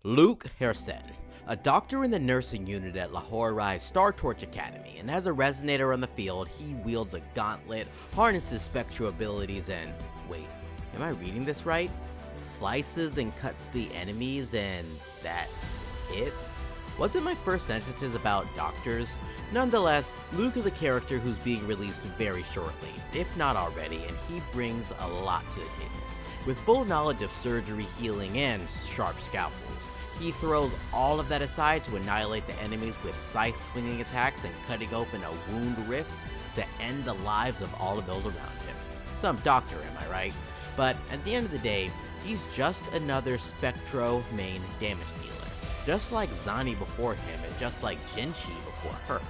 Luuk Herssen, a doctor in the nursing unit at Lahore-Rise Star Torch Academy, and as a resonator on the field, he wields a gauntlet, harnesses Spectro abilities, and wait, am I reading this right? Slices and cuts the enemies, and that's it? Wasn't my first sentences about doctors? Nonetheless, Luuk is a character who's being released very shortly, if not already, and he brings a lot to the table. With full knowledge of surgery, healing, and sharp scalpels, he throws all of that aside to annihilate the enemies with scythe-swinging attacks and cutting open a wound rift to end the lives of all of those around him. Some doctor, am I right? But at the end of the day, he's just another Spectro main damage dealer, just like Zani before him and just like Jinhsi before her.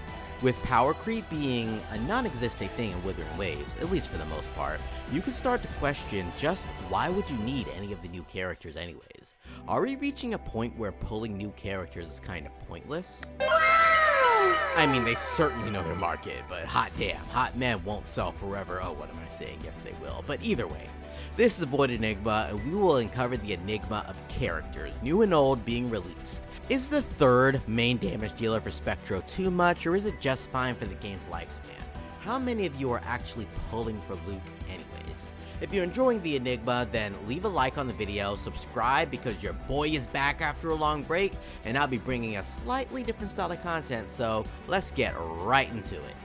With power creep being a non-existent thing in Wuthering Waves, at least for the most part, you can start to question just why would you need any of the new characters anyways? Are we reaching a point where pulling new characters is kind of pointless? I mean, they certainly know their market, but hot damn, hot men won't sell forever. Oh, what am I saying? Yes, they will. But either way, this is VoidEnigma, and we will uncover the enigma of characters, new and old, being released. Is the third main damage dealer for Spectro too much, or is it just fine for the game's lifespan? How many of you are actually pulling for Luuk anyways? If you're enjoying the enigma, then leave a like on the video, subscribe because your boy is back after a long break, and I'll be bringing a slightly different style of content, so let's get right into it.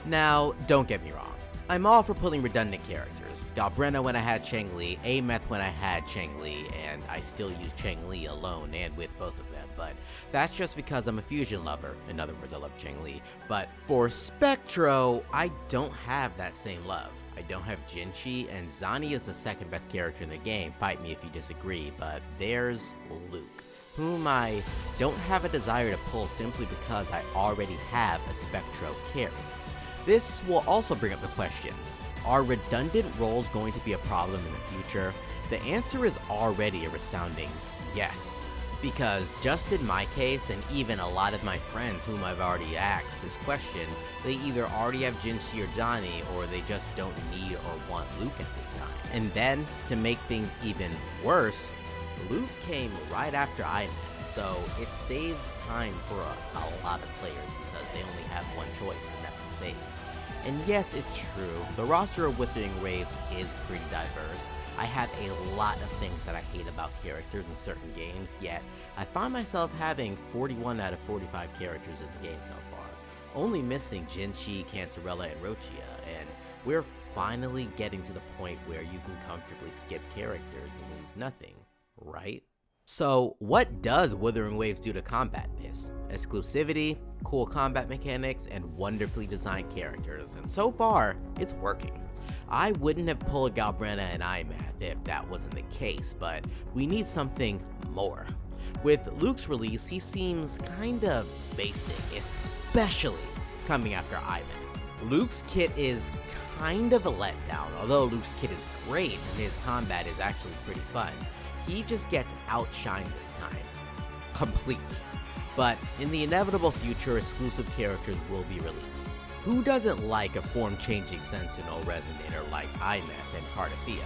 Now, don't get me wrong, I'm all for pulling redundant characters. Galbrenna when I had Cheng-Li, Ameth when I had Cheng-Li, and I still use Cheng-Li alone and with both of them, but that's just because I'm a fusion lover. In other words, I love Cheng-Li. But for Spectro, I don't have that same love. I don't have Jinhsi, and Zani is the second best character in the game, fight me if you disagree, but there's Luuk, whom I don't have a desire to pull simply because I already have a Spectro carry. This will also bring up the question, are redundant roles going to be a problem in the future? The answer is already a resounding yes. Because just in my case, and even a lot of my friends whom I've already asked this question, they either already have Jinhsi or Zani, or they just don't need or want Luuk at this time. And then, to make things even worse, Luuk came right after Imeth, so it saves time for a lot of players because they only have one choice, and that's to save. And yes, it's true, the roster of Wuthering Waves is pretty diverse. I have a lot of things that I hate about characters in certain games, yet I find myself having 41 out of 45 characters in the game so far, only missing Jinhsi, Cantarella, and Rochia, and we're finally getting to the point where you can comfortably skip characters and lose nothing, right? So what does Wuthering Waves do to combat this? Exclusivity, cool combat mechanics, and wonderfully designed characters, and so far, it's working. I wouldn't have pulled Galbrenna and Imeth if that wasn't the case, but we need something more. With Luuk's release, he seems kinda basic, especially coming after Imeth. Luuk's kit is kind of a letdown, although Luuk's kit is great and his combat is actually pretty fun. He just gets outshined this time. Completely. But in the inevitable future, exclusive characters will be released. Who doesn't like a form-changing Sentinel resonator like Imeth and Cardathea?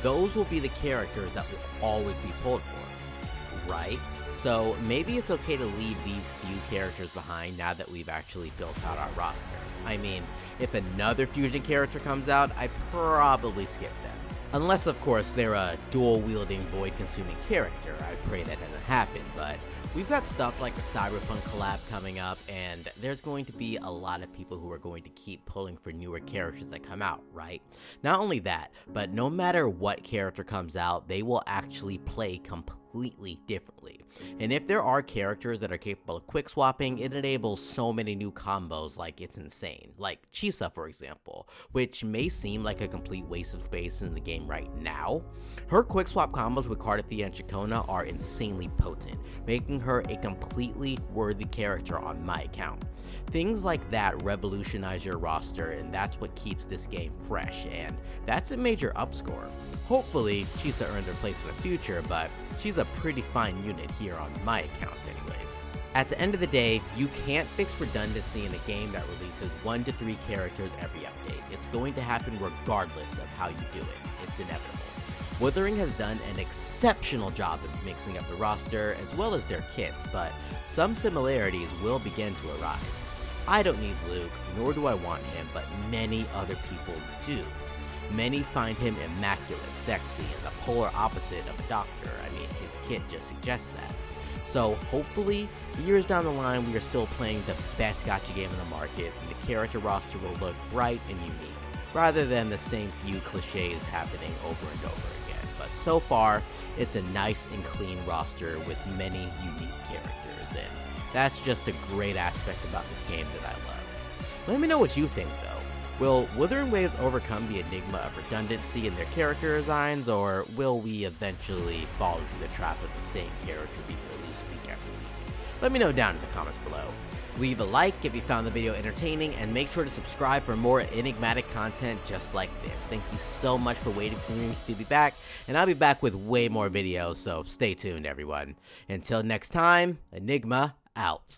Those will be the characters that will always be pulled for, right? So maybe it's okay to leave these few characters behind now that we've actually built out our roster. I mean, if another fusion character comes out, I'd probably skip them. Unless, of course, they're a dual-wielding, void-consuming character. I pray that doesn't happen, but we've got stuff like the Cyberpunk collab coming up, and there's going to be a lot of people who are going to keep pulling for newer characters that come out, right? Not only that, but no matter what character comes out, they will actually play completely differently. And if there are characters that are capable of quick swapping, it enables so many new combos like it's insane. Like Chisa, for example, which may seem like a complete waste of space in the game right now. Her quick swap combos with Cardathea and Chikona are insanely potent, making her a completely worthy character on my account. Things like that revolutionize your roster, and that's what keeps this game fresh, and that's a major upscore. Hopefully, Chisa earns her place in the future, but she's a pretty fine unit here on my account anyways. At the end of the day, you can't fix redundancy in a game that releases 1 to 3 characters every update. It's going to happen regardless of how you do it. It's inevitable. Wuthering has done an exceptional job of mixing up the roster as well as their kits, but some similarities will begin to arise. I don't need Luuk, nor do I want him, but many other people do. Many find him immaculate, sexy, and the polar opposite of a doctor. I mean, his kit just suggests that. So hopefully, years down the line, we are still playing the best gacha game in the market, and the character roster will look bright and unique, rather than the same few cliches happening over and over again. But so far, it's a nice and clean roster with many unique characters, and that's just a great aspect about this game that I love. Let me know what you think though. Will Wuthering Waves overcome the enigma of redundancy in their character designs, or will we eventually fall into the trap of the same character being released week after week? Let me know down in the comments below. Leave a like if you found the video entertaining, and make sure to subscribe for more enigmatic content just like this. Thank you so much for waiting for me to be back, and I'll be back with way more videos, so stay tuned everyone. Until next time, Enigma out.